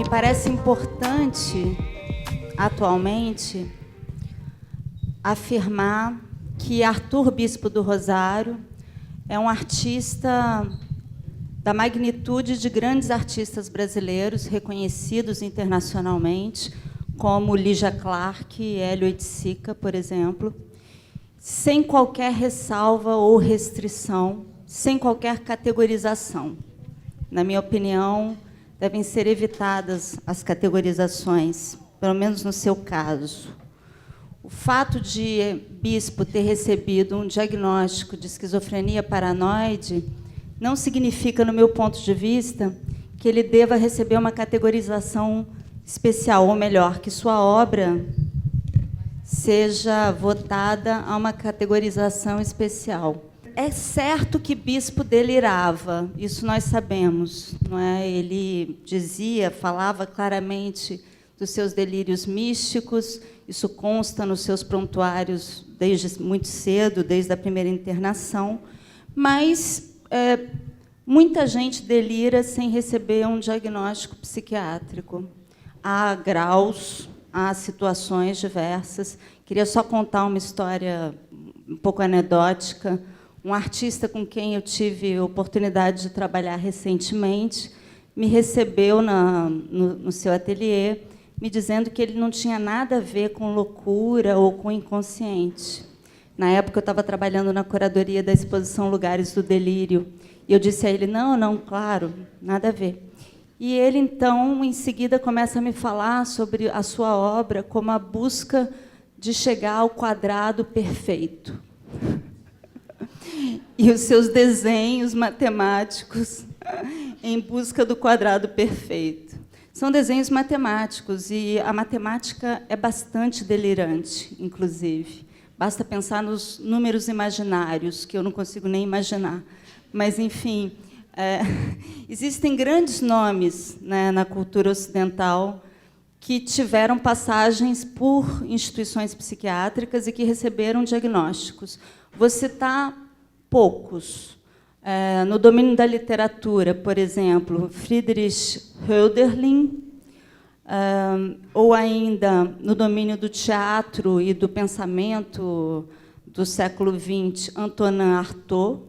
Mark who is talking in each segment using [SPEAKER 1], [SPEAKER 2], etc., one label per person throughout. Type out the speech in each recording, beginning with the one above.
[SPEAKER 1] Me parece importante, atualmente, afirmar que Arthur Bispo do Rosário é um artista da magnitude de grandes artistas brasileiros reconhecidos internacionalmente, como Lígia Clark e Hélio Oiticica, por exemplo, sem qualquer ressalva ou restrição, sem qualquer categorização. Na minha opinião, devem ser evitadas as categorizações, pelo menos no seu caso. O fato de Bispo ter recebido um diagnóstico de esquizofrenia paranoide não significa, no meu ponto de vista, que ele deva receber uma categorização especial, ou melhor, que sua obra seja votada a uma categorização especial. É certo que Bispo delirava, isso nós sabemos, não é? Ele dizia, falava claramente dos seus delírios místicos, isso consta nos seus prontuários desde muito cedo, desde a primeira internação, mas muita gente delira sem receber um diagnóstico psiquiátrico. Há graus, há situações diversas. Queria só contar uma história um pouco anedótica. Um artista com quem eu tive a oportunidade de trabalhar recentemente me recebeu no seu ateliê, me dizendo que ele não tinha nada a ver com loucura ou com inconsciente. Na época, eu estava trabalhando na curadoria da exposição Lugares do Delírio, e eu disse a ele, não, claro, nada a ver. E ele, então, em seguida, começa a me falar sobre a sua obra como a busca de chegar ao quadrado perfeito. E os seus desenhos matemáticos em busca do quadrado perfeito. São desenhos matemáticos, e a matemática é bastante delirante, inclusive. Basta pensar nos números imaginários, que eu não consigo nem imaginar. Mas, enfim, existem grandes nomes, né, na cultura ocidental que tiveram passagens por instituições psiquiátricas e que receberam diagnósticos. Vou citar poucos. No domínio da literatura, por exemplo, Friedrich Hölderlin, ou ainda no domínio do teatro e do pensamento do século XX, Antonin Artaud.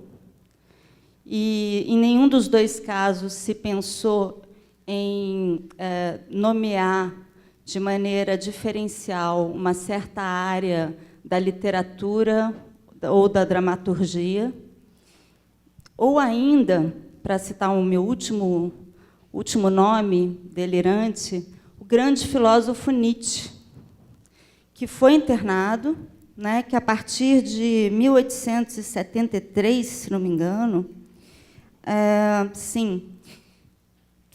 [SPEAKER 1] E, em nenhum dos dois casos, se pensou em nomear de maneira diferencial uma certa área da literatura ou da dramaturgia. Ou ainda, para citar o meu último nome delirante, o grande filósofo Nietzsche, que foi internado, né, que, a partir de 1873, se não me engano,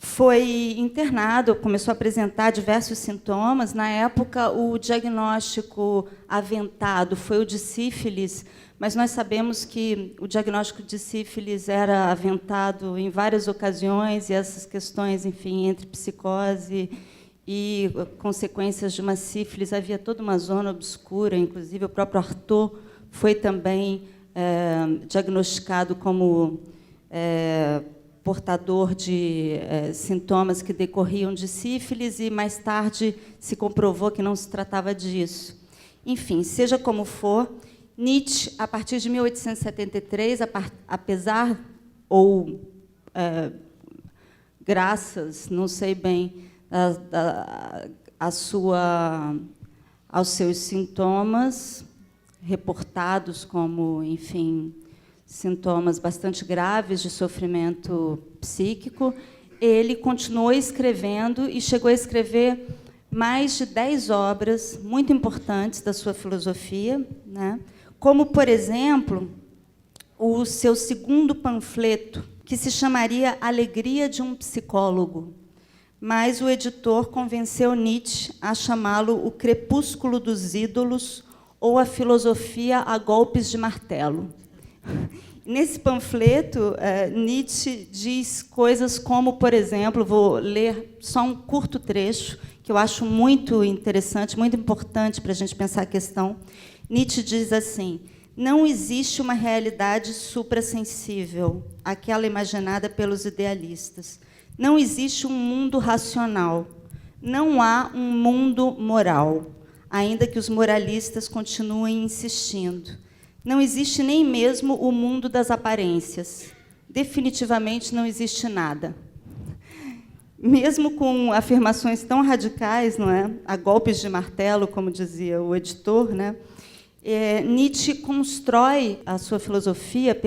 [SPEAKER 1] foi internado, começou a apresentar diversos sintomas. Na época, o diagnóstico aventado foi o de sífilis, mas nós sabemos que o diagnóstico de sífilis era aventado em várias ocasiões, e essas questões, enfim, entre psicose e consequências de uma sífilis, havia toda uma zona obscura. Inclusive, o próprio Artaud foi também diagnosticado como portador de sintomas que decorriam de sífilis, e mais tarde se comprovou que não se tratava disso. Enfim, seja como for, Nietzsche, a partir de 1873, apesar ou graças, não sei bem, aos seus sintomas reportados como, enfim, sintomas bastante graves de sofrimento psíquico, ele continuou escrevendo e chegou a escrever mais de 10 obras muito importantes da sua filosofia, né? Como, por exemplo, o seu segundo panfleto, que se chamaria Alegria de um Psicólogo, mas o editor convenceu Nietzsche a chamá-lo O Crepúsculo dos Ídolos ou A Filosofia a Golpes de Martelo. Nesse panfleto, Nietzsche diz coisas como, por exemplo, vou ler só um curto trecho, que eu acho muito interessante, muito importante para a gente pensar a questão. Nietzsche diz assim: não existe uma realidade suprassensível, aquela imaginada pelos idealistas. Não existe um mundo racional. Não há um mundo moral, ainda que os moralistas continuem insistindo. Não existe nem mesmo o mundo das aparências. Definitivamente não existe nada. Mesmo com afirmações tão radicais, não é? A golpes de martelo, como dizia o editor, né? Nietzsche constrói a sua filosofia,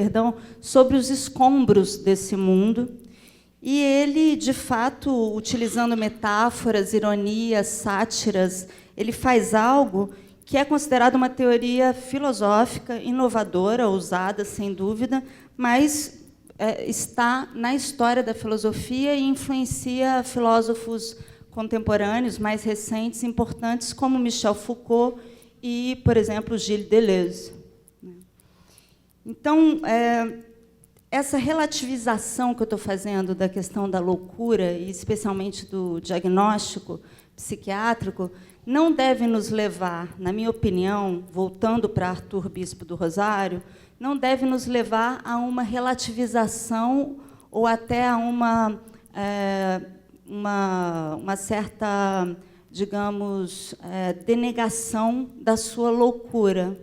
[SPEAKER 1] sobre os escombros desse mundo, e ele, de fato, utilizando metáforas, ironias, sátiras, ele faz algo que é considerado uma teoria filosófica inovadora, ousada, sem dúvida, mas está na história da filosofia e influencia filósofos contemporâneos mais recentes, importantes, como Michel Foucault e, por exemplo, Gilles Deleuze. Então, essa relativização que eu estou fazendo da questão da loucura, e especialmente do diagnóstico psiquiátrico, não deve nos levar, na minha opinião, voltando para Arthur Bispo do Rosário, não deve nos levar a uma relativização ou até a uma certa, digamos, denegação da sua loucura.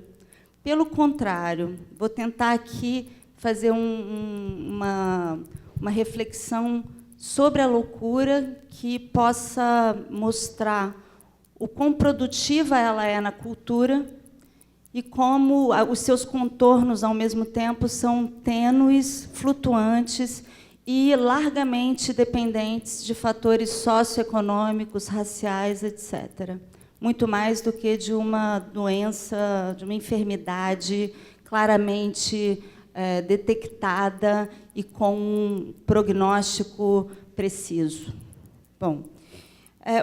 [SPEAKER 1] Pelo contrário, vou tentar aqui fazer uma reflexão sobre a loucura que possa mostrar o quão produtiva ela é na cultura e como os seus contornos, ao mesmo tempo, são tênues, flutuantes e largamente dependentes de fatores socioeconômicos, raciais, etc. Muito mais do que de uma doença, de uma enfermidade claramente detectada e com um prognóstico preciso. Bom,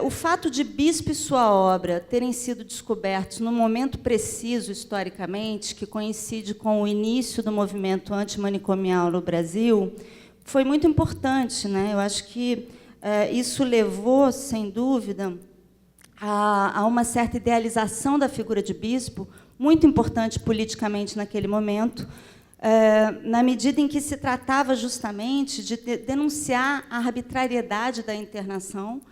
[SPEAKER 1] o fato de Bispo e sua obra terem sido descobertos num momento preciso, historicamente, que coincide com o início do movimento antimanicomial no Brasil, foi muito importante, né? Eu acho que isso levou, sem dúvida, a uma certa idealização da figura de Bispo, muito importante politicamente naquele momento, na medida em que se tratava justamente de denunciar a arbitrariedade da internação,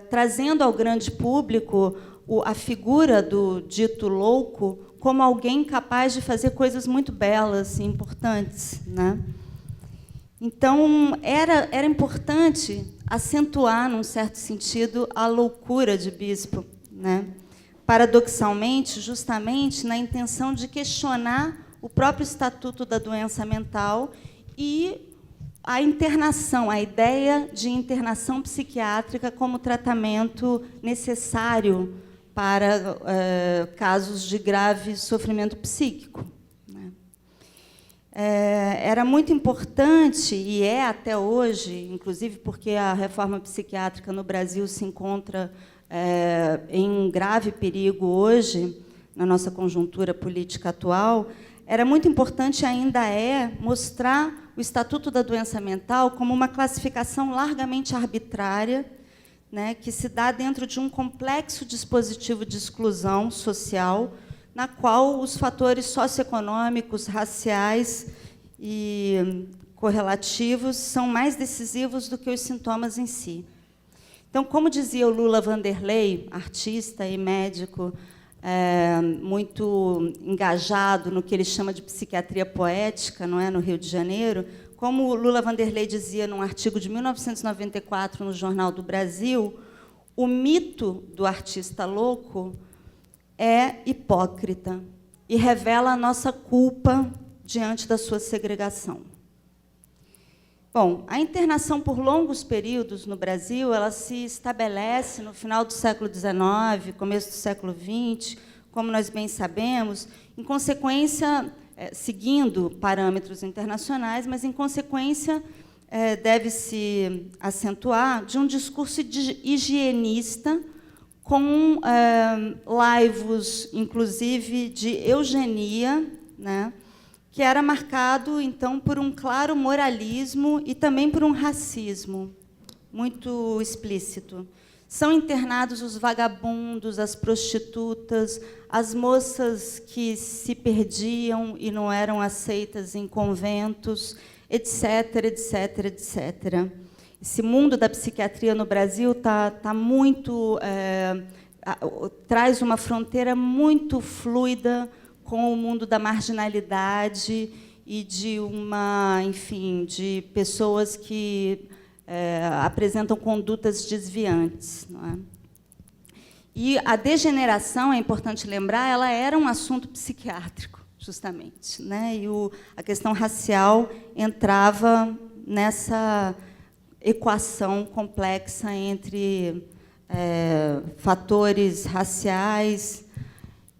[SPEAKER 1] trazendo ao grande público a figura do dito louco como alguém capaz de fazer coisas muito belas e importantes, né? Então, era importante acentuar, num certo sentido, a loucura de Bispo, né? Paradoxalmente, justamente na intenção de questionar o próprio estatuto da doença mental e a internação, a ideia de internação psiquiátrica como tratamento necessário para casos de grave sofrimento psíquico. Né? Era muito importante, e é até hoje, inclusive porque a reforma psiquiátrica no Brasil se encontra em um grave perigo hoje, na nossa conjuntura política atual, era muito importante, ainda mostrar o Estatuto da Doença Mental como uma classificação largamente arbitrária, né, que se dá dentro de um complexo dispositivo de exclusão social, na qual os fatores socioeconômicos, raciais e correlativos são mais decisivos do que os sintomas em si. Então, como dizia o Lula Vanderlei, artista e médico, muito engajado no que ele chama de psiquiatria poética, não é, no Rio de Janeiro, como o Lula Vanderlei dizia num artigo de 1994 no Jornal do Brasil, o mito do artista louco é hipócrita e revela a nossa culpa diante da sua segregação. Bom, a internação por longos períodos no Brasil, ela se estabelece no final do século XIX, começo do século XX, como nós bem sabemos, em consequência, seguindo parâmetros internacionais, mas, em consequência, deve-se acentuar de um discurso higienista com laivos, inclusive, de eugenia, né, que era marcado, então, por um claro moralismo e também por um racismo muito explícito. São internados os vagabundos, as prostitutas, as moças que se perdiam e não eram aceitas em conventos, etc., etc., etc. esse mundo da psiquiatria no Brasil tá muito traz uma fronteira muito fluida com o mundo da marginalidade e de enfim, de pessoas que apresentam condutas desviantes, não é? E a degeneração, é importante lembrar, ela era um assunto psiquiátrico, justamente, né? E a questão racial entrava nessa equação complexa entre fatores raciais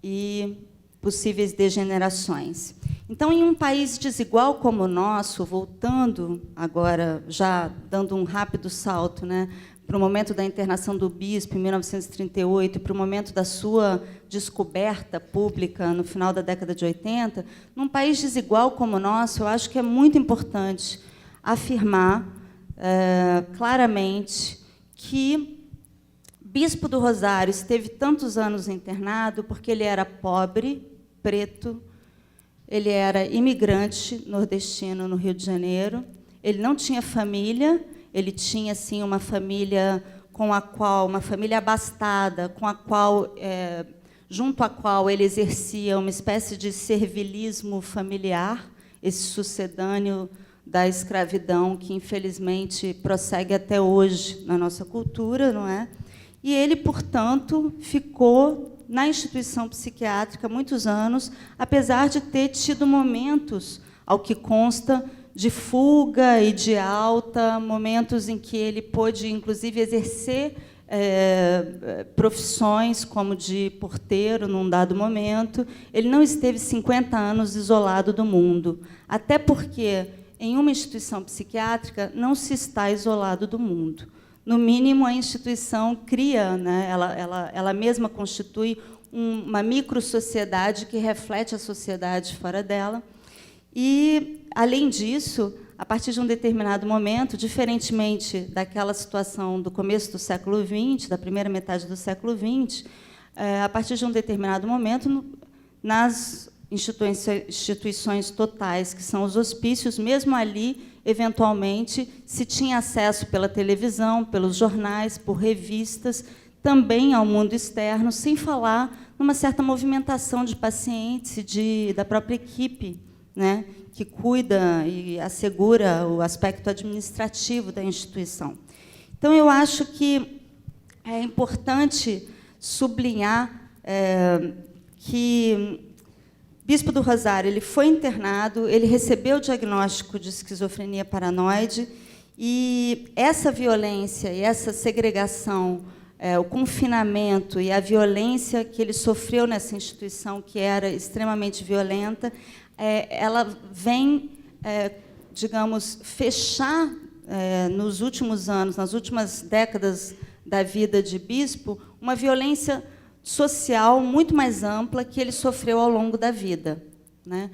[SPEAKER 1] e possíveis degenerações. Então, em um país desigual como o nosso, voltando agora, já dando um rápido salto, né, para o momento da internação do bispo, em 1938, e para o momento da sua descoberta pública, no final da década de 80, num país desigual como o nosso, eu acho que é muito importante afirmar claramente que Bispo do Rosário esteve tantos anos internado porque ele era pobre, preto, ele era imigrante nordestino no Rio de Janeiro, ele não tinha família, ele tinha sim uma família uma família abastada, junto à qual ele exercia uma espécie de servilismo familiar, esse sucedâneo da escravidão que infelizmente prossegue até hoje na nossa cultura, não é? E ele, portanto, ficou na instituição psiquiátrica muitos anos, apesar de ter tido momentos, ao que consta, de fuga e de alta, momentos em que ele pôde, inclusive, exercer profissões como de porteiro, num dado momento. Ele não esteve 50 anos isolado do mundo, até porque, em uma instituição psiquiátrica, não se está isolado do mundo. No mínimo, a instituição cria, né, ela mesma constitui uma microsociedade que reflete a sociedade fora dela. E, além disso, a partir de um determinado momento, diferentemente daquela situação do começo do século XX, da primeira metade do século XX, a partir de um determinado momento, nas instituições totais, que são os hospícios, mesmo ali, eventualmente, se tinha acesso pela televisão, pelos jornais, por revistas, também ao mundo externo, sem falar numa certa movimentação de pacientes e da própria equipe, né, que cuida e assegura o aspecto administrativo da instituição. Então, eu acho que é importante sublinhar que Bispo do Rosário ele foi internado, ele recebeu o diagnóstico de esquizofrenia paranoide, e essa violência e essa segregação, o confinamento e a violência que ele sofreu nessa instituição, que era extremamente violenta, ela vem, digamos, fechar, nos últimos anos, nas últimas décadas da vida de Bispo, uma violência social muito mais ampla que ele sofreu ao longo da vida, né?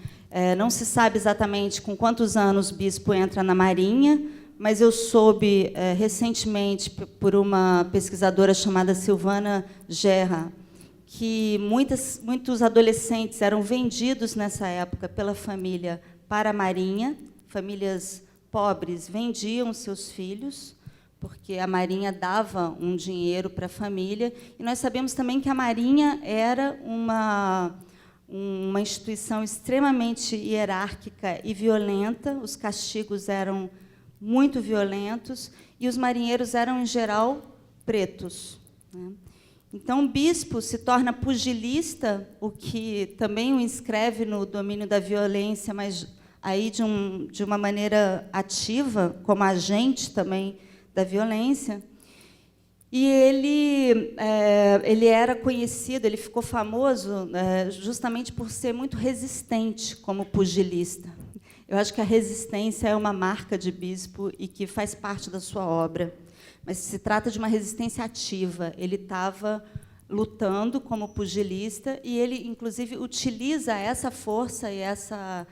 [SPEAKER 1] Não se sabe exatamente com quantos anos Bispo entra na Marinha, mas eu soube recentemente, por uma pesquisadora chamada Silvana Gerra, que muitos adolescentes eram vendidos nessa época pela família para a Marinha, famílias pobres vendiam seus filhos, porque a Marinha dava um dinheiro para a família. E nós sabemos também que a Marinha era uma instituição extremamente hierárquica e violenta, os castigos eram muito violentos, e os marinheiros eram, em geral, pretos, né? Então, Bispo se torna pugilista, o que também o inscreve no domínio da violência, mas aí de uma maneira ativa, como agente também da violência. E ele era conhecido, ele ficou famoso justamente por ser muito resistente como pugilista. Eu acho que a resistência é uma marca de Bispo e que faz parte da sua obra. Mas se trata de uma resistência ativa. Ele estava lutando como pugilista e ele, inclusive, utiliza essa força e essa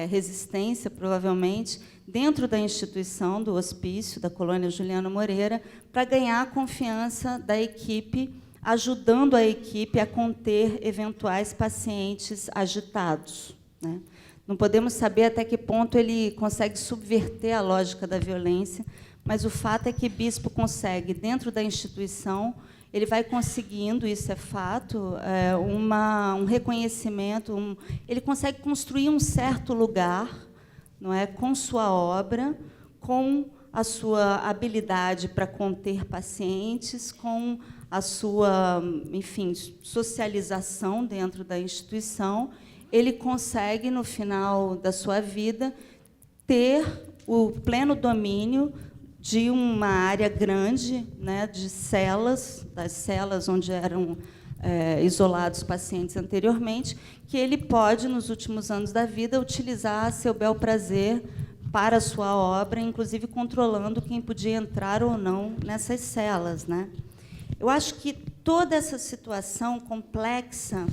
[SPEAKER 1] resistência, provavelmente, dentro da instituição do hospício, da colônia Juliano Moreira, para ganhar a confiança da equipe, ajudando a equipe a conter eventuais pacientes agitados, né? Não podemos saber até que ponto ele consegue subverter a lógica da violência, mas o fato é que Bispo consegue, dentro da instituição, ele vai conseguindo, isso é fato, um reconhecimento, ele consegue construir um certo lugar, não é, com sua obra, com a sua habilidade para conter pacientes, com a sua, enfim, socialização dentro da instituição, ele consegue, no final da sua vida, ter o pleno domínio de uma área grande, né, de celas, das celas onde eram isolados pacientes anteriormente, que ele pode, nos últimos anos da vida, utilizar a seu bel prazer para a sua obra, inclusive controlando quem podia entrar ou não nessas celas, né? Eu acho que toda essa situação complexa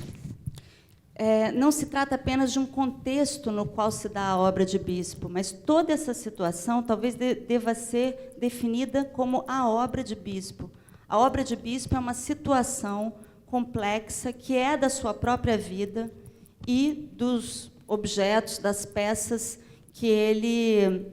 [SPEAKER 1] não se trata apenas de um contexto no qual se dá a obra de Bispo, mas toda essa situação talvez deva ser definida como a obra de Bispo. A obra de Bispo é uma situação complexa que é da sua própria vida e dos objetos, das peças que ele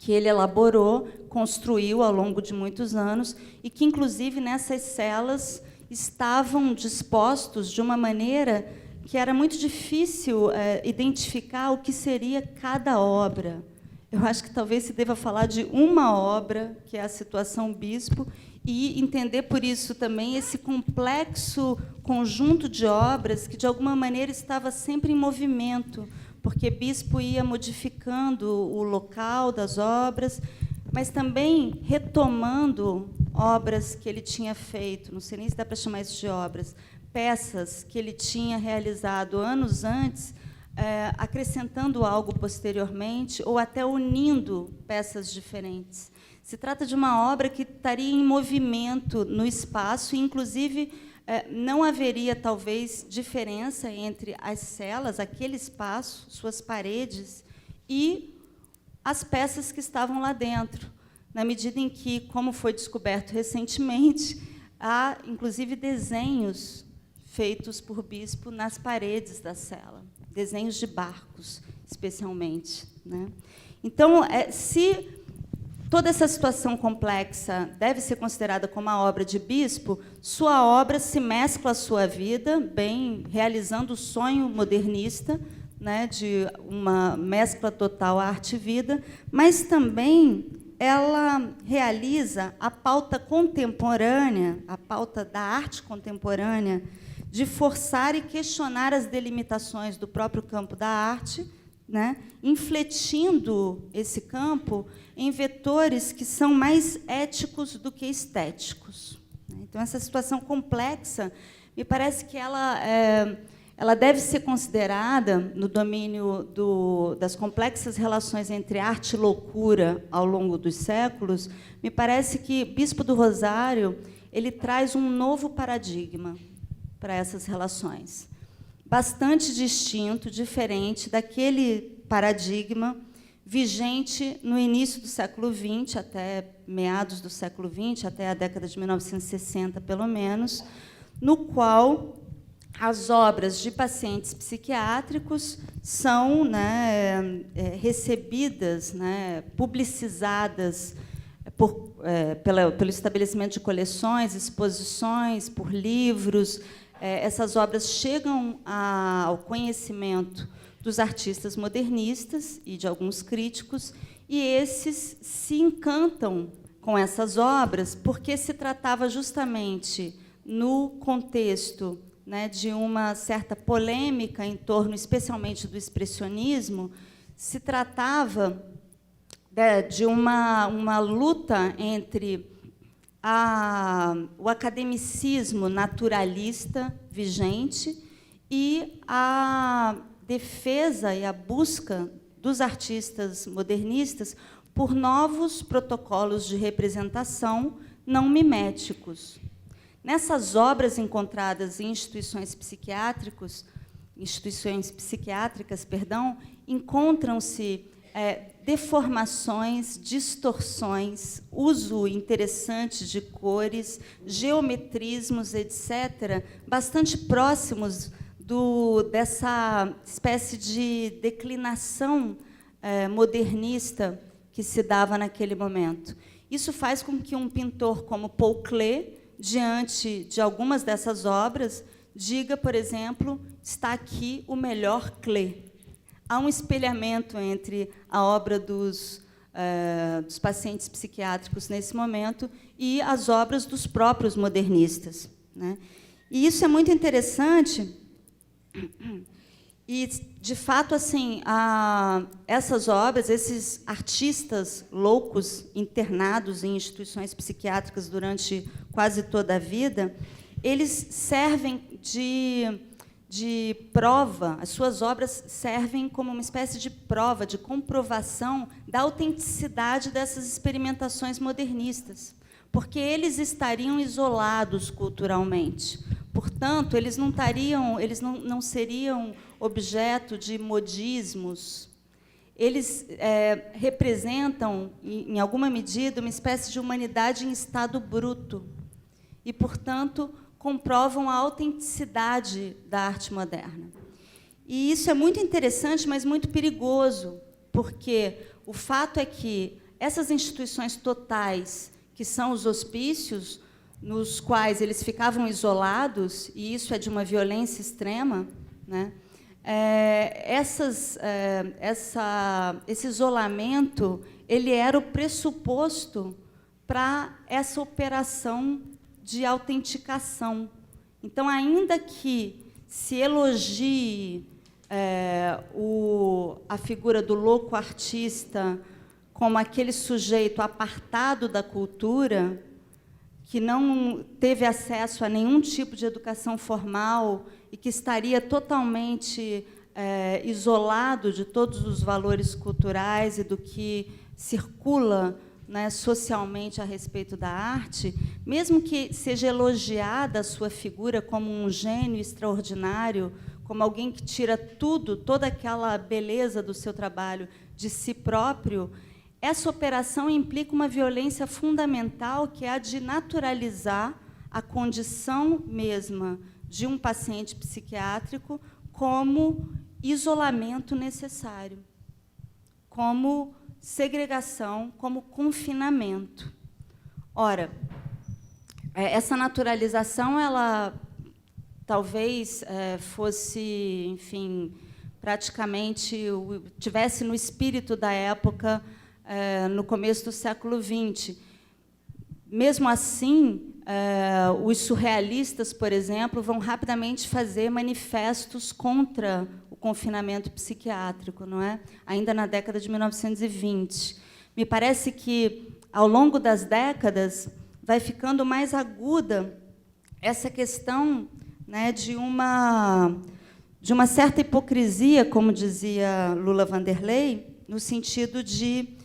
[SPEAKER 1] elaborou, construiu ao longo de muitos anos, e que, inclusive, nessas celas estavam dispostos de uma maneira que era muito difícil identificar o que seria cada obra. Eu acho que talvez se deva falar de uma obra, que é a situação Bispo, e entender, por isso, também esse complexo conjunto de obras que, de alguma maneira, estava sempre em movimento, porque Bispo ia modificando o local das obras, mas também retomando obras que ele tinha feito, não sei nem se dá para chamar isso de obras, peças que ele tinha realizado anos antes, acrescentando algo posteriormente, ou até unindo peças diferentes. Se trata de uma obra que estaria em movimento no espaço, e, inclusive, não haveria, talvez, diferença entre as celas, aquele espaço, suas paredes, e as peças que estavam lá dentro, na medida em que, como foi descoberto recentemente, há, inclusive, desenhos feitos por Bispo nas paredes da cela, desenhos de barcos, especialmente, né? Então, se toda essa situação complexa deve ser considerada como a obra de Bispo, sua obra se mescla à sua vida, bem realizando o sonho modernista, né, de uma mescla total arte e vida, mas também ela realiza a pauta contemporânea, a pauta da arte contemporânea, de forçar e questionar as delimitações do próprio campo da arte, né, infletindo esse campo em vetores que são mais éticos do que estéticos. Então, essa situação complexa, me parece que ela deve ser considerada, no domínio das complexas relações entre arte e loucura ao longo dos séculos. Me parece que Bispo do Rosário ele traz um novo paradigma para essas relações, bastante distinto, diferente daquele paradigma vigente no início do século XX, até meados do século XX, até a década de 1960, pelo menos, no qual as obras de pacientes psiquiátricos são, né, recebidas, né, publicizadas pelo estabelecimento de coleções, exposições, por livros. Essas obras chegam ao conhecimento dos artistas modernistas e de alguns críticos, e esses se encantam com essas obras porque se tratava justamente, no contexto, né, de uma certa polêmica em torno, especialmente, do expressionismo, se tratava de uma luta entre o academicismo naturalista vigente e a defesa e a busca dos artistas modernistas por novos protocolos de representação não miméticos. Nessas obras encontradas em instituições psiquiátricas, encontram-se deformações, distorções, uso interessante de cores, geometrismos, etc., bastante próximos dessa espécie de declinação modernista que se dava naquele momento. Isso faz com que um pintor como Paul Klee, diante de algumas dessas obras, diga, por exemplo, está aqui o melhor Klee. Há um espelhamento entre a obra dos pacientes psiquiátricos nesse momento e as obras dos próprios modernistas, né? E isso é muito interessante. E, de fato, assim, essas obras, esses artistas loucos internados em instituições psiquiátricas durante quase toda a vida, eles servem de prova, as suas obras servem como uma espécie de prova, de comprovação da autenticidade dessas experimentações modernistas, porque eles estariam isolados culturalmente. Portanto, eles não seriam objeto de modismos. Eles representam, em alguma medida, uma espécie de humanidade em estado bruto e, portanto, comprovam a autenticidade da arte moderna. E isso é muito interessante, mas muito perigoso, porque o fato é que essas instituições totais, que são os hospícios, nos quais eles ficavam isolados, e isso é de uma violência extrema, né? Esse isolamento ele era o pressuposto para essa operação de autenticação. Então, ainda que se elogie a figura do louco artista como aquele sujeito apartado da cultura, que não teve acesso a nenhum tipo de educação formal e que estaria totalmente isolado de todos os valores culturais e do que circula, né, socialmente a respeito da arte, mesmo que seja elogiada a sua figura como um gênio extraordinário, como alguém que tira toda aquela beleza do seu trabalho de si próprio, essa operação implica uma violência fundamental, que é a de naturalizar a condição mesma de um paciente psiquiátrico como isolamento necessário, como segregação, como confinamento. Ora, essa naturalização, ela talvez fosse, enfim, praticamente tivesse no espírito da época, no começo do século XX. Mesmo assim, os surrealistas, por exemplo, vão rapidamente fazer manifestos contra o confinamento psiquiátrico, não é? Ainda na década de 1920. Me parece que, ao longo das décadas, vai ficando mais aguda essa questão, né, de uma certa hipocrisia, como dizia Lula Vanderlei, no sentido de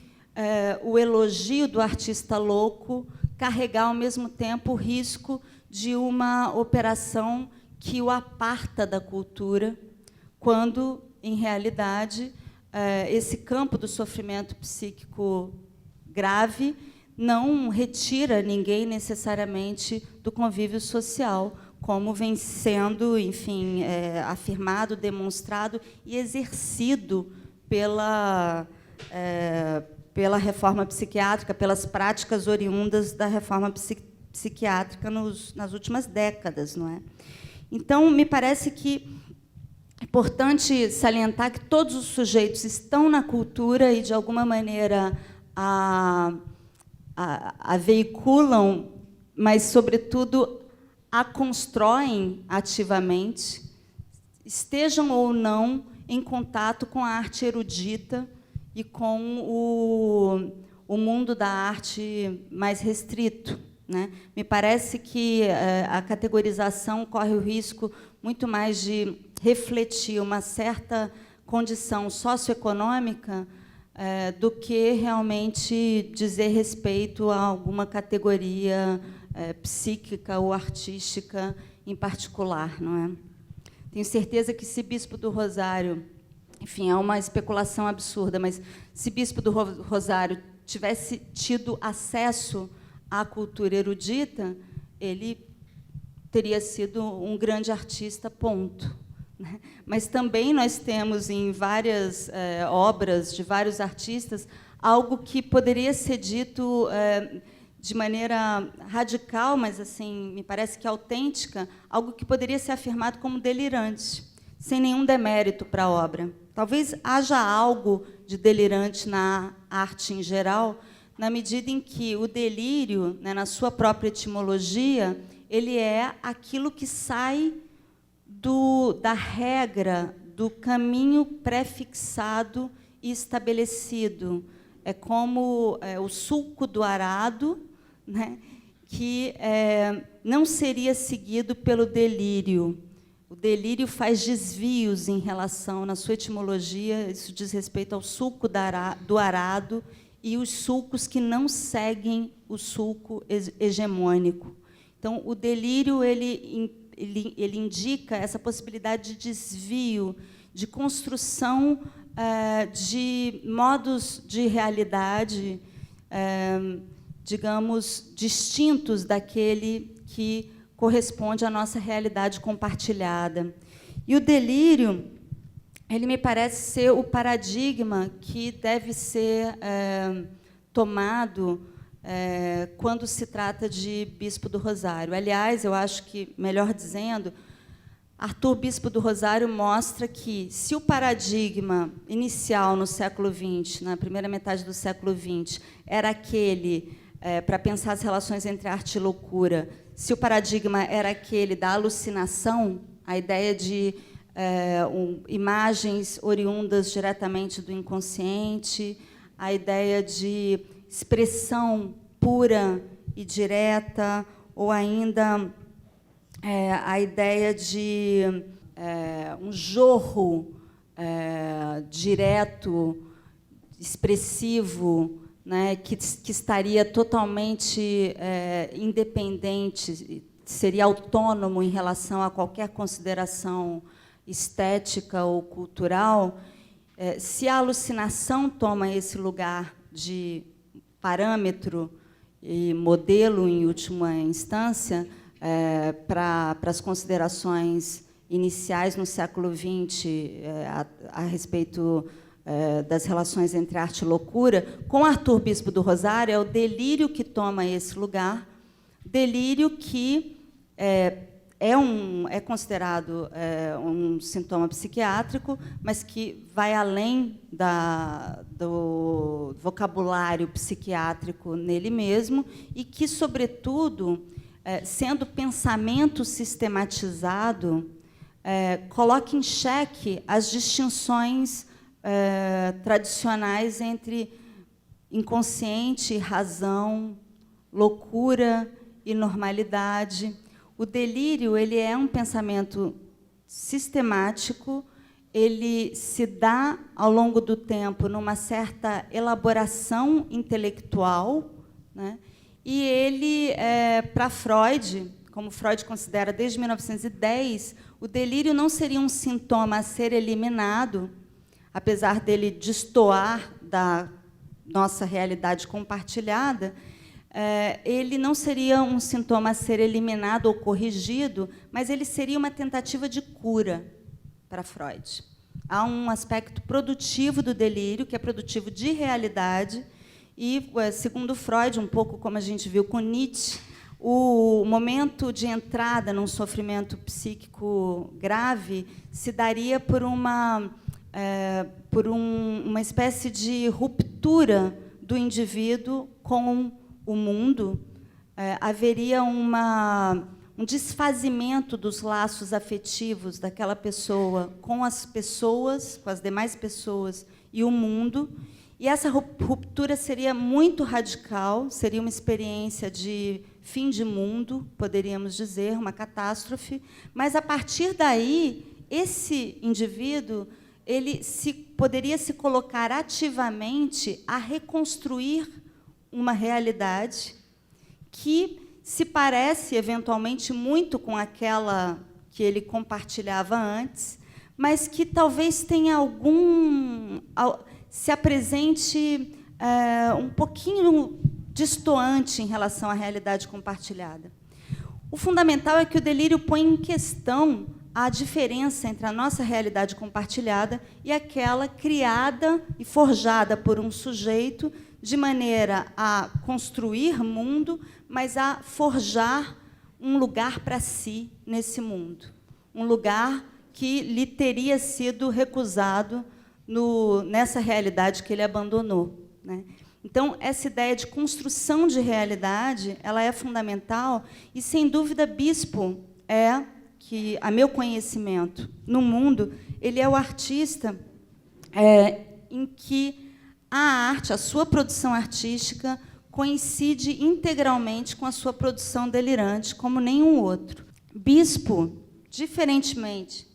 [SPEAKER 1] o elogio do artista louco carregar, ao mesmo tempo, o risco de uma operação que o aparta da cultura, quando, em realidade, esse campo do sofrimento psíquico grave não retira ninguém necessariamente do convívio social, como vem sendo, enfim, afirmado, demonstrado e exercido pela reforma psiquiátrica, pelas práticas oriundas da reforma psiquiátrica nas últimas décadas, não é? Então, me parece que é importante salientar que todos os sujeitos estão na cultura e, de alguma maneira, a veiculam, mas, sobretudo, a constroem ativamente, estejam ou não em contato com a arte erudita e com o mundo da arte mais restrito, né? Me parece que a categorização corre o risco muito mais de refletir uma certa condição socioeconômica do que realmente dizer respeito a alguma categoria psíquica ou artística em particular, não é? Tenho certeza que, se Bispo do Rosário, enfim, é uma especulação absurda, mas se Bispo do Rosário tivesse tido acesso à cultura erudita, ele teria sido um grande artista, ponto. Mas também nós temos, em várias obras de vários artistas, algo que poderia ser dito de maneira radical, mas assim me parece que autêntica, algo que poderia ser afirmado como delirante, sem nenhum demérito para a obra. Talvez haja algo de delirante na arte em geral, na medida em que o delírio, né, na sua própria etimologia, ele é aquilo que sai da regra, do caminho pré-fixado e estabelecido. É como o sulco do arado, né, que não seria seguido pelo delírio. O delírio faz desvios em relação, na sua etimologia, isso diz respeito ao sulco do arado e os sulcos que não seguem o sulco hegemônico. Então, o delírio ele indica essa possibilidade de desvio, de construção de modos de realidade, digamos, distintos daquele que corresponde à nossa realidade compartilhada. E o delírio, ele me parece ser o paradigma que deve ser tomado quando se trata de Bispo do Rosário. Aliás, eu acho que, melhor dizendo, Arthur Bispo do Rosário mostra que, se o paradigma inicial no século XX, na primeira metade do século XX, era aquele, para pensar as relações entre arte e loucura, se o paradigma era aquele da alucinação, a ideia de imagens oriundas diretamente do inconsciente, a ideia de expressão pura e direta, ou ainda a ideia de um jorro direto, expressivo, né, que estaria totalmente independente, seria autônomo em relação a qualquer consideração estética ou cultural. Se a alucinação toma esse lugar de parâmetro e modelo, em última instância, para as considerações iniciais no século XX a respeito das relações entre arte e loucura, com Arthur Bispo do Rosário, é o delírio que toma esse lugar, delírio que é considerado um sintoma psiquiátrico, mas que vai além do vocabulário psiquiátrico nele mesmo, e que, sobretudo, sendo pensamento sistematizado, coloca em xeque as distinções tradicionais entre inconsciente e razão, loucura e normalidade. O delírio, ele é um pensamento sistemático, ele se dá ao longo do tempo numa certa elaboração intelectual, né? E ele, para Freud, como Freud considera desde 1910, o delírio não seria um sintoma a ser eliminado, apesar dele destoar da nossa realidade compartilhada. Ele não seria um sintoma a ser eliminado ou corrigido, mas ele seria uma tentativa de cura para Freud. Há um aspecto produtivo do delírio, que é produtivo de realidade, e, segundo Freud, um pouco como a gente viu com Nietzsche, o momento de entrada num sofrimento psíquico grave se daria por uma espécie de ruptura do indivíduo com o mundo. Haveria um desfazimento dos laços afetivos daquela pessoa com as demais pessoas e o mundo, e essa ruptura seria muito radical, seria uma experiência de fim de mundo, poderíamos dizer, uma catástrofe, mas, a partir daí, esse indivíduo poderia se colocar ativamente a reconstruir uma realidade que se parece, eventualmente, muito com aquela que ele compartilhava antes, mas que talvez tenha se apresente um pouquinho destoante em relação à realidade compartilhada. O fundamental é que o delírio põe em questão a diferença entre a nossa realidade compartilhada e aquela criada e forjada por um sujeito de maneira a construir mundo, mas a forjar um lugar para si nesse mundo. Um lugar que lhe teria sido recusado nessa realidade que ele abandonou, né? Então, essa ideia de construção de realidade, ela é fundamental e, sem dúvida, Bispo é, que, a meu conhecimento, no mundo, ele é o artista em que a arte, a sua produção artística, coincide integralmente com a sua produção delirante, como nenhum outro. Bispo, diferentemente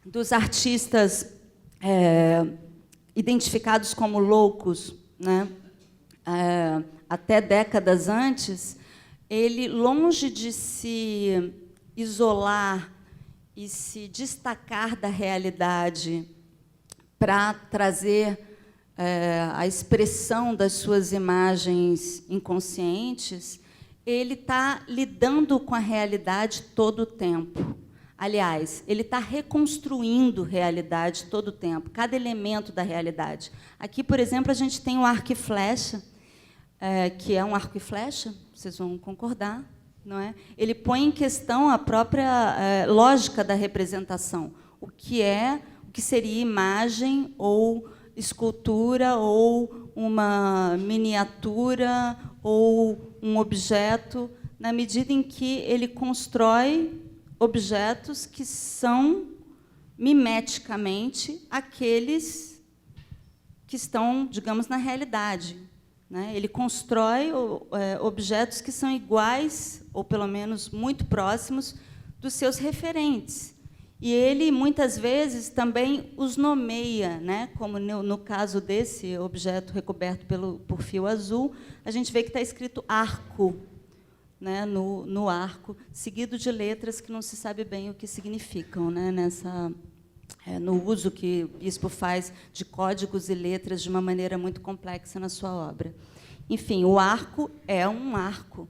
[SPEAKER 1] dos artistas identificados como loucos, né, até décadas antes, ele, longe de se isolar e se destacar da realidade para trazer a expressão das suas imagens inconscientes, ele está lidando com a realidade todo o tempo. Aliás, ele está reconstruindo realidade todo o tempo, cada elemento da realidade. Aqui, por exemplo, a gente tem o arco e flecha, que é um arco e flecha, vocês vão concordar, não é? Ele põe em questão a própria lógica da representação, o que seria imagem ou escultura ou uma miniatura ou um objeto, na medida em que ele constrói objetos que são mimeticamente aqueles que estão, digamos, na realidade, né? Ele constrói objetos que são iguais, ou pelo menos muito próximos, dos seus referentes. E ele, muitas vezes, também os nomeia, né? Como no caso desse objeto recoberto por fio azul, a gente vê que está escrito arco, né, no arco, seguido de letras que não se sabe bem o que significam, né, no uso que o Bispo faz de códigos e letras de uma maneira muito complexa na sua obra. Enfim, o arco é um arco.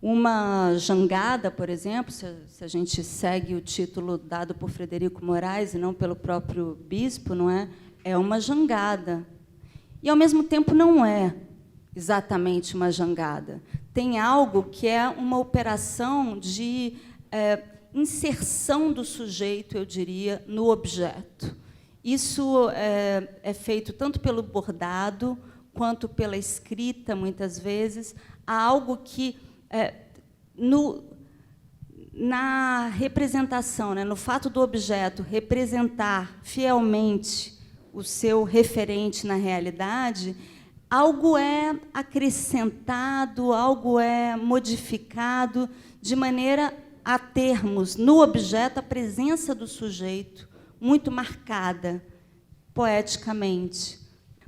[SPEAKER 1] Uma jangada, por exemplo, se a gente segue o título dado por Frederico Moraes e não pelo próprio Bispo, não é? É uma jangada. E, ao mesmo tempo, não é exatamente uma jangada. Tem algo que é uma operação de inserção do sujeito, eu diria, no objeto. Isso é feito tanto pelo bordado quanto pela escrita, muitas vezes. Há algo que, na representação, né, no fato do objeto representar fielmente o seu referente na realidade, algo é acrescentado, algo é modificado, de maneira a termos no objeto a presença do sujeito muito marcada, poeticamente.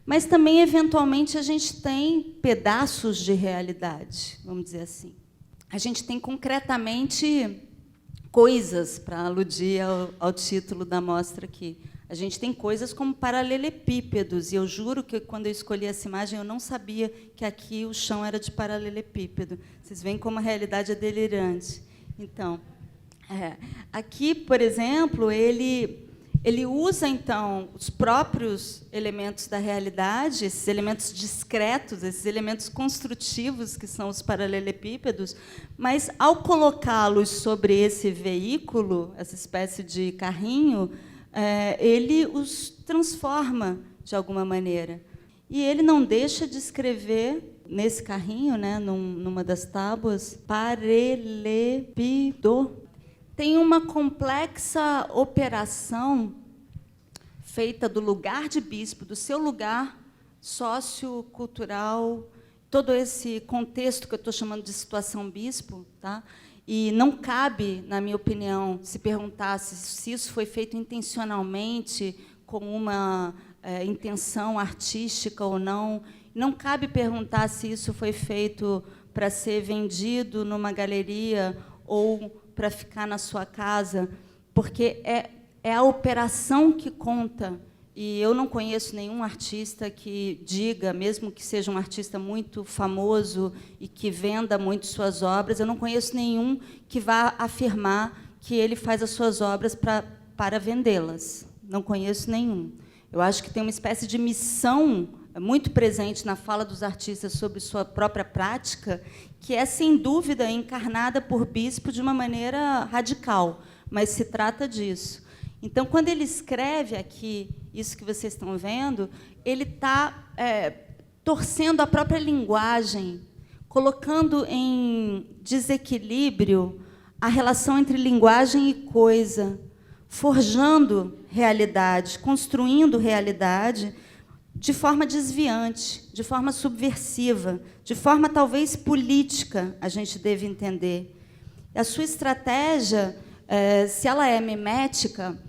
[SPEAKER 1] Mas também, eventualmente, a gente tem pedaços de realidade, vamos dizer assim. A gente tem, concretamente, coisas, para aludir ao título da mostra aqui. A gente tem coisas como paralelepípedos, e eu juro que, quando eu escolhi essa imagem, eu não sabia que aqui o chão era de paralelepípedo. Vocês veem como a realidade é delirante. Então, aqui, por exemplo, ele usa, então, os próprios elementos da realidade, esses elementos discretos, esses elementos construtivos, que são os paralelepípedos, mas, ao colocá-los sobre esse veículo, essa espécie de carrinho, ele os transforma de alguma maneira. E ele não deixa de escrever nesse carrinho, né, numa das tábuas, paralelepípedo. Tem uma complexa operação feita do lugar de Bispo, do seu lugar sociocultural, todo esse contexto que eu estou chamando de situação Bispo, tá? E não cabe, na minha opinião, se perguntar se isso foi feito intencionalmente, com uma intenção artística ou não. Não cabe perguntar se isso foi feito para ser vendido numa galeria ou para ficar na sua casa, porque é a operação que conta e eu não conheço nenhum artista que diga, mesmo que seja um artista muito famoso e que venda muito suas obras, eu não conheço nenhum que vá afirmar que ele faz as suas obras para vendê-las. Não conheço nenhum. Eu acho que tem uma espécie de missão muito presente na fala dos artistas sobre sua própria prática, que é, sem dúvida, encarnada por Bispo de uma maneira radical, mas se trata disso. Então, quando ele escreve aqui isso que vocês estão vendo, ele está torcendo a própria linguagem, colocando em desequilíbrio a relação entre linguagem e coisa, forjando realidade, construindo realidade de forma desviante, de forma subversiva, de forma talvez política, a gente deve entender. A sua estratégia, se ela é mimética,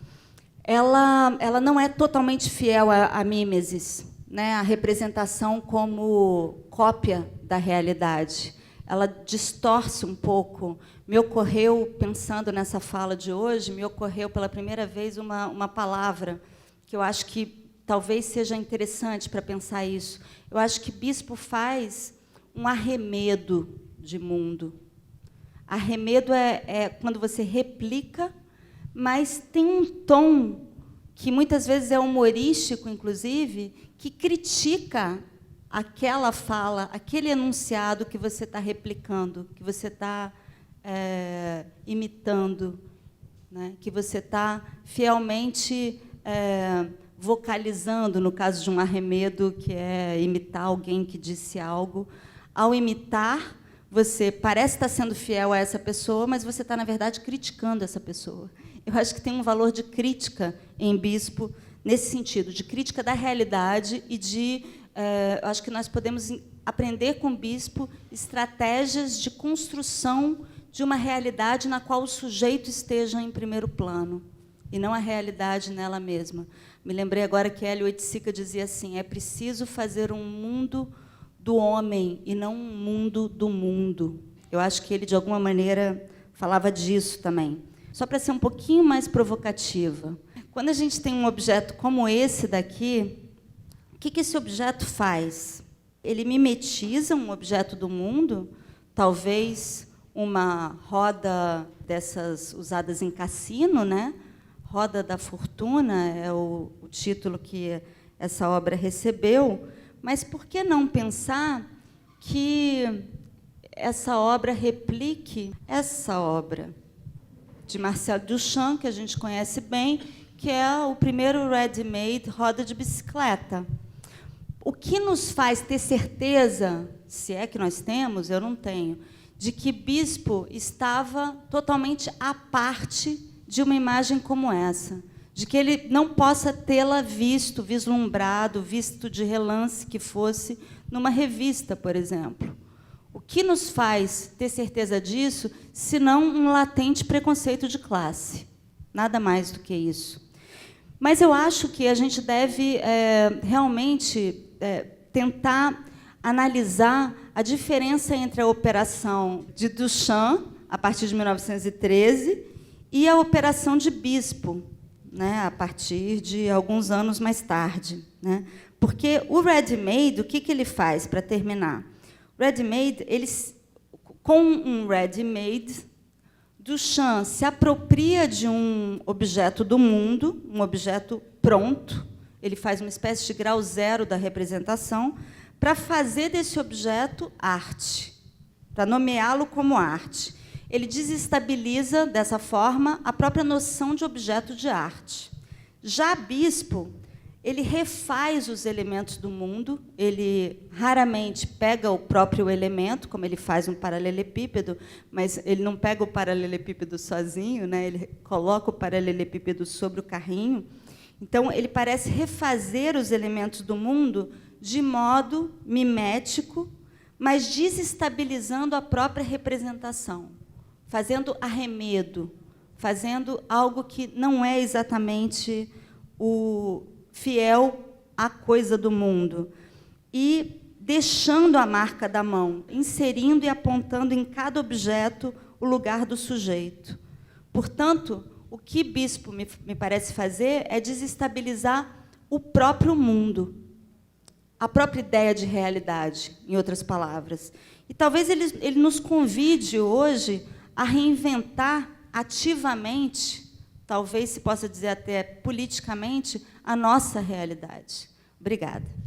[SPEAKER 1] ela não é totalmente fiel à mimesis, né? A representação como cópia da realidade. Ela distorce um pouco. Me ocorreu, pensando nessa fala de hoje, me ocorreu pela primeira vez uma palavra que eu acho que talvez seja interessante para pensar isso. Eu acho que Bispo faz um arremedo de mundo. Arremedo é quando você replica, mas tem um tom que muitas vezes é humorístico, inclusive, que critica aquela fala, aquele enunciado que você está replicando, que você está imitando, né? Que você está fielmente vocalizando, no caso de um arremedo, que é imitar alguém que disse algo. Ao imitar, você parece estar sendo fiel a essa pessoa, mas você está, na verdade, criticando essa pessoa. Eu acho que tem um valor de crítica em Bispo, nesse sentido, de crítica da realidade e de... acho que nós podemos aprender com Bispo estratégias de construção de uma realidade na qual o sujeito esteja em primeiro plano, e não a realidade nela mesma. Me lembrei agora que Hélio Oiticica dizia assim: é preciso fazer um mundo do homem e não um mundo do mundo. Eu acho que ele, de alguma maneira, falava disso também. Só para ser um pouquinho mais provocativa. Quando a gente tem um objeto como esse daqui, o que esse objeto faz? Ele mimetiza um objeto do mundo, talvez uma roda dessas usadas em cassino, né? Roda da Fortuna é o título que essa obra recebeu, mas por que não pensar que essa obra replique essa obra de Marcel Duchamp, que a gente conhece bem, que é o primeiro ready-made roda de bicicleta. O que nos faz ter certeza, se é que nós temos, eu não tenho, de que Bispo estava totalmente à parte de uma imagem como essa, de que ele não possa tê-la visto, vislumbrado, visto de relance que fosse, numa revista, por exemplo. O que nos faz ter certeza disso, senão um latente preconceito de classe? Nada mais do que isso. Mas eu acho que a gente deve realmente tentar analisar a diferença entre a operação de Duchamp, a partir de 1913, e a operação de Bispo, né, a partir de alguns anos mais tarde, né? Porque o ready-made, o que ele faz, para terminar? O ready-made, com um ready-made, Duchamp se apropria de um objeto do mundo, um objeto pronto, ele faz uma espécie de grau zero da representação, para fazer desse objeto arte, para nomeá-lo como arte. Ele desestabiliza, dessa forma, a própria noção de objeto de arte. Já Bispo, ele refaz os elementos do mundo, ele raramente pega o próprio elemento, como ele faz um paralelepípedo, mas ele não pega o paralelepípedo sozinho, né? Ele coloca o paralelepípedo sobre o carrinho. Então, ele parece refazer os elementos do mundo de modo mimético, mas desestabilizando a própria representação, fazendo arremedo, fazendo algo que não é exatamente o fiel à coisa do mundo, e deixando a marca da mão, inserindo e apontando em cada objeto o lugar do sujeito. Portanto, o que Bispo me parece fazer é desestabilizar o próprio mundo, a própria ideia de realidade, em outras palavras. E talvez ele nos convide hoje a reinventar ativamente, talvez se possa dizer até politicamente, a nossa realidade. Obrigada.